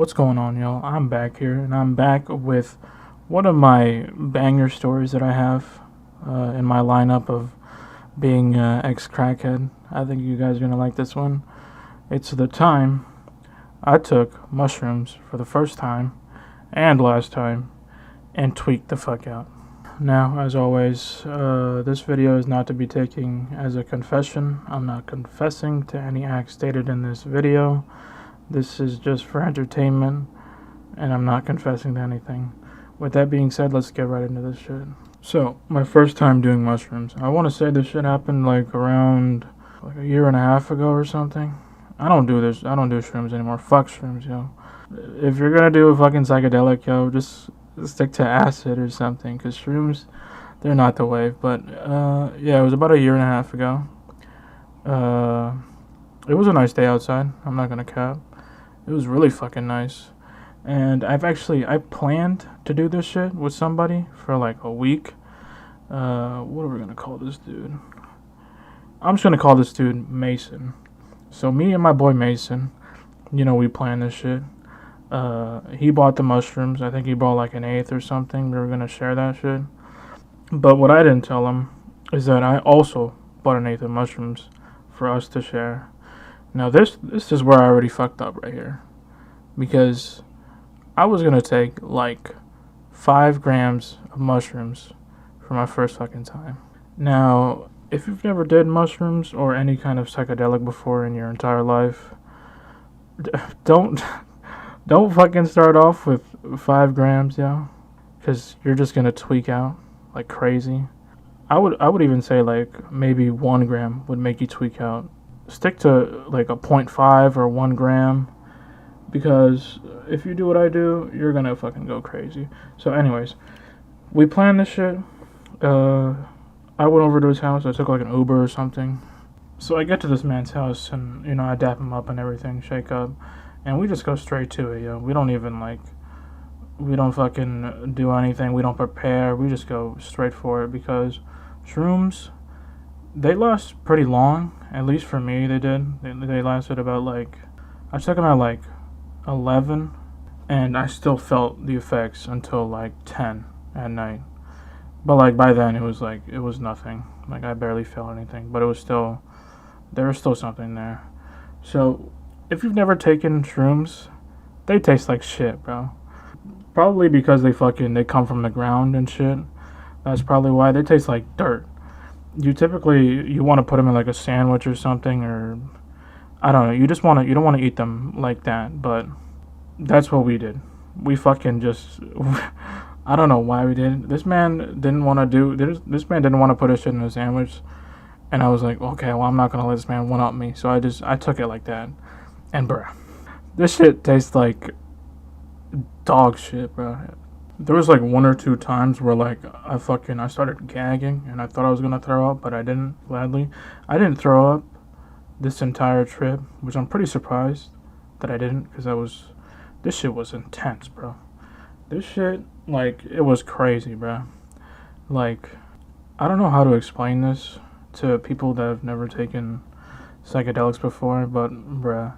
What's going on, y'all? I'm back here, and I'm back with one of my banger stories that I have in my lineup of being ex-crackhead. I think you guys are gonna like this one. It's the time I took mushrooms for the first time and last time and tweaked the fuck out. Now, as always, this video is not to be taken as a confession. I'm not confessing to any acts stated in this video. This is just for entertainment, and I'm not confessing to anything. With that being said, let's get right into this shit. So, my first time doing mushrooms. I want to say this shit happened around a year and a half ago or something. I don't do shrooms anymore. Fuck shrooms, yo. If you're gonna do a fucking psychedelic, yo, just stick to acid or something, because shrooms, they're not the wave. But, yeah, it was about a year and a half ago. It was a nice day outside. I'm not gonna cap. It was really fucking nice. And I planned to do this shit with somebody for like a week. What are we gonna call this dude? I'm just gonna call this dude Mason. So me and my boy Mason, we planned this shit. He bought the mushrooms. I think he bought like an eighth or something. We were gonna share that shit. But what I didn't tell him is that I also bought an eighth of mushrooms for us to share. Now this is where I already fucked up right here, because I was gonna take like 5 grams of mushrooms for my first fucking time. Now, if you've never did mushrooms or any kind of psychedelic before in your entire life, don't fucking start off with 5 grams, yo, because you're just gonna tweak out like crazy. I would even say like maybe 1 gram would make you tweak out. Stick to like a 0.5 or 1 gram, because if you do what I do, you're gonna fucking go crazy. So anyways, we planned this shit. I went over to his house. I took like an Uber or something. So I get to this man's house, and I dap him up and everything, shake up, and we just go straight to it, yo. We don't fucking do anything. We don't prepare. We just go straight for it, because shrooms, they last pretty long. At least for me, they did. They lasted about I took them at 11, and I still felt the effects until 10 at night. But by then it was nothing. I barely felt anything, but there was still something there. So if you've never taken shrooms, they taste like shit, bro. Probably because they come from the ground and shit. That's probably why they taste like dirt. You want to put them in a sandwich or something, or I don't know. You don't want to eat them like that, but that's what we did. We fucking just I don't know why we did. This man didn't want to put his shit in a sandwich, and I was like, okay, well, I'm not gonna let this man one up me. So I took it like that, and bruh, this shit tastes like dog shit, bruh. There was 1 or 2 times where I started gagging, and I thought I was gonna throw up, but I didn't. Gladly, I didn't throw up this entire trip, which I'm pretty surprised that I didn't, because this shit was intense, bro. This shit, it was crazy, bro. I don't know how to explain this to people that have never taken psychedelics before, but bruh,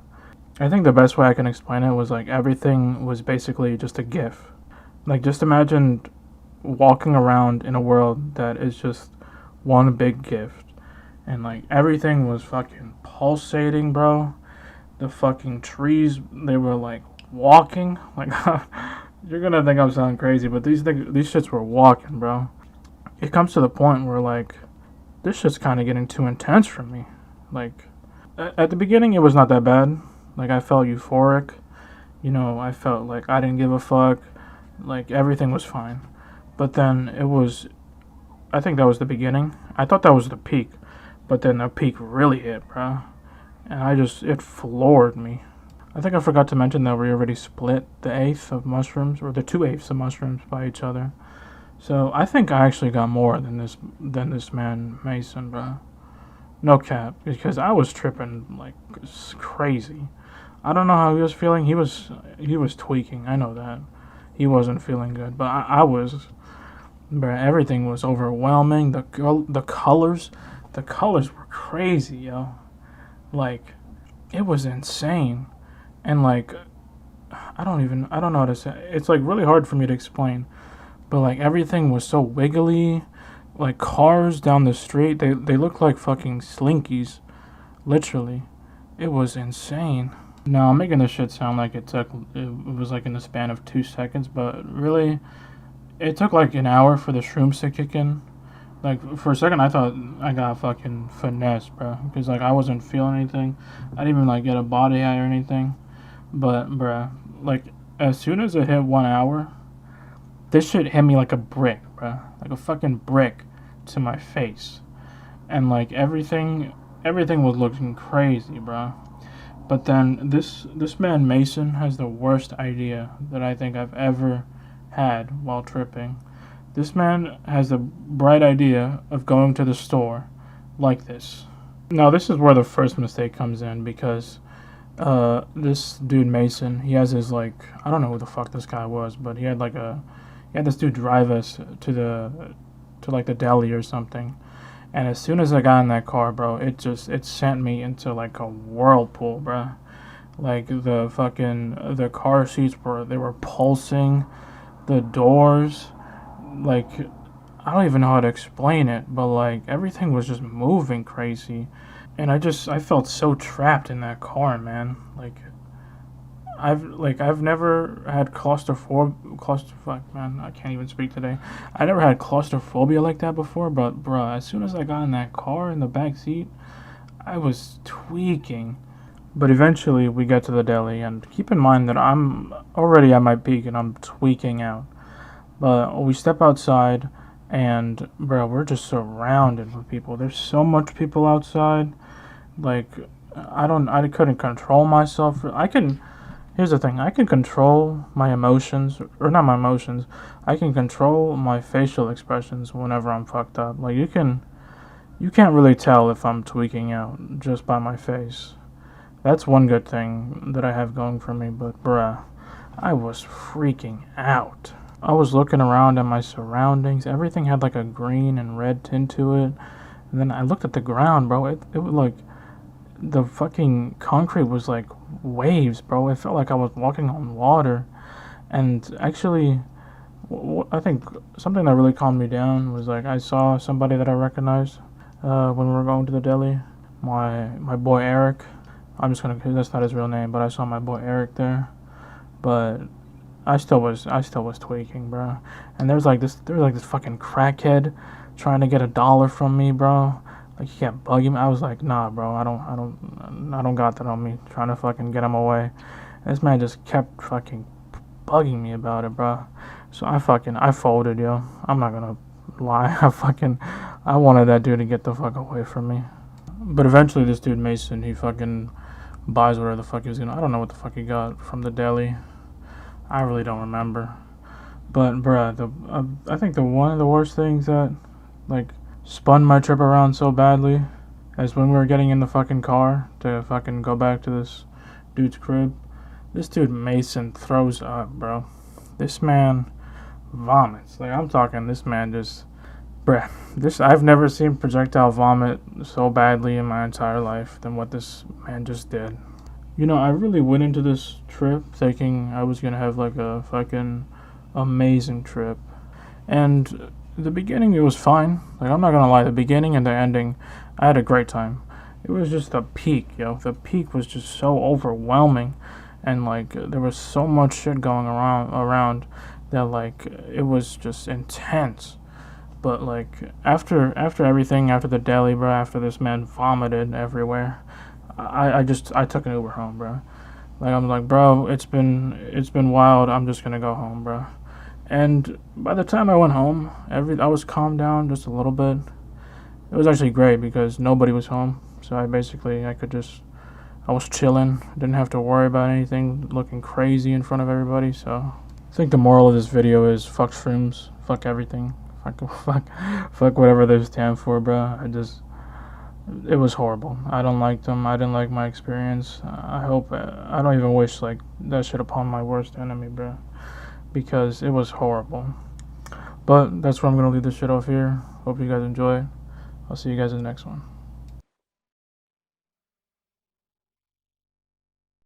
I think the best way I can explain it was everything was basically just a gift. Just imagine walking around in a world that is just one big gift. And, everything was fucking pulsating, bro. The fucking trees, they were, walking. You're gonna think I'm sounding crazy, but these shits were walking, bro. It comes to the point where, this shit's kind of getting too intense for me. At the beginning, it was not that bad. I felt euphoric. I felt like I didn't give a fuck. Everything was fine. But then I think that was the beginning. I thought that was the peak. But then the peak really hit, bro. And it floored me. I think I forgot to mention that we already split the eighth of mushrooms, or the 2/8 of mushrooms by each other. So I think I actually got more than this man Mason, bro. No cap, because I was tripping crazy. I don't know how he was feeling. He was tweaking. I know that. He wasn't feeling good, but I was. Bruh, everything was overwhelming. The colors were crazy, yo. It was insane. And I don't know how to say. It's like really hard for me to explain. But like everything was so wiggly. Like cars down the street, they looked like fucking slinkies. Literally. It was insane. No, I'm making this shit sound like it was like in the span of 2 seconds, but really, it took like an hour for the shrooms to kick in. Like for a second, I thought I got fucking finessed, bro, because like I wasn't feeling anything. I didn't even like get a body high or anything. But, bruh, like as soon as it hit 1 hour, this shit hit me like a brick, bruh, like a fucking brick to my face, and like everything was looking crazy, bruh. But then this man Mason has the worst idea that I think I've ever had while tripping. This man has the bright idea of going to the store like this. Now this is where the first mistake comes in because this dude Mason, he has his like, I don't know who the fuck this guy was, but he had this dude drive us to like the deli or something. And as soon as I got in that car, bro, it sent me into like a whirlpool, bro. Like the car seats were pulsing, the doors, like I don't even know how to explain it, but like everything was just moving crazy. And I felt so trapped in that car, man. Like I've never had fuck, man, I can't even speak today. I never had claustrophobia like that before, but bruh, as soon as I got in that car in the back seat, I was tweaking. But eventually we get to the deli, and keep in mind that I'm already at my peak and I'm tweaking out. But we step outside, and bro, we're just surrounded with people. There's so much people outside. Like I couldn't control myself. Here's the thing, I can control my emotions, or not my emotions, I can control my facial expressions whenever I'm fucked up. Like, you can't really tell if I'm tweaking out just by my face. That's one good thing that I have going for me, but bruh, I was freaking out. I was looking around at my surroundings, everything had like a green and red tint to it, and then I looked at the ground, bro, it was like, the fucking concrete was like waves, bro. It felt like I was walking on water. And actually, I think something that really calmed me down was like I saw somebody that I recognized when we were going to the deli. My boy Eric. That's not his real name, but I saw my boy Eric there. But I still was tweaking, bro. And there was like this fucking crackhead trying to get $1 from me, bro. Like, he kept bugging me. I was like, nah, bro, I don't got that on me. Trying to fucking get him away. And this man just kept fucking bugging me about it, bro. So I folded, yo. I'm not gonna lie. I wanted that dude to get the fuck away from me. But eventually this dude Mason, he fucking buys whatever the fuck he was gonna. I don't know what the fuck he got from the deli. I really don't remember. But bruh, I think one of the worst things that like spun my trip around so badly as when we were getting in the fucking car to fucking go back to this dude's crib. This dude Mason throws up, bro. This man vomits. Like, I'm talking, this man just, bruh, I've never seen projectile vomit so badly in my entire life than what this man just did. You know, I really went into this trip thinking I was gonna have like a fucking amazing trip. And the beginning, it was fine. Like, I'm not gonna lie, the beginning and the ending, I had a great time. It was just the peak, yo. The peak was just so overwhelming, and like there was so much shit going around that like it was just intense. But like after everything, after the deli, bro, after this man vomited everywhere, I took an Uber home, bro. Like, I'm like, bro, it's been wild. I'm just gonna go home, bro. And by the time I went home, I was calmed down just a little bit. It was actually great because nobody was home, so I was chilling, didn't have to worry about anything, looking crazy in front of everybody. So I think the moral of this video is fuck shrooms, fuck everything, fuck whatever they stand for, bro. It was horrible. I don't like them. I didn't like my experience. I don't even wish like that shit upon my worst enemy, bro, because it was horrible. But that's where I'm gonna leave this shit off here. Hope you guys enjoy. I'll see you guys in the next one.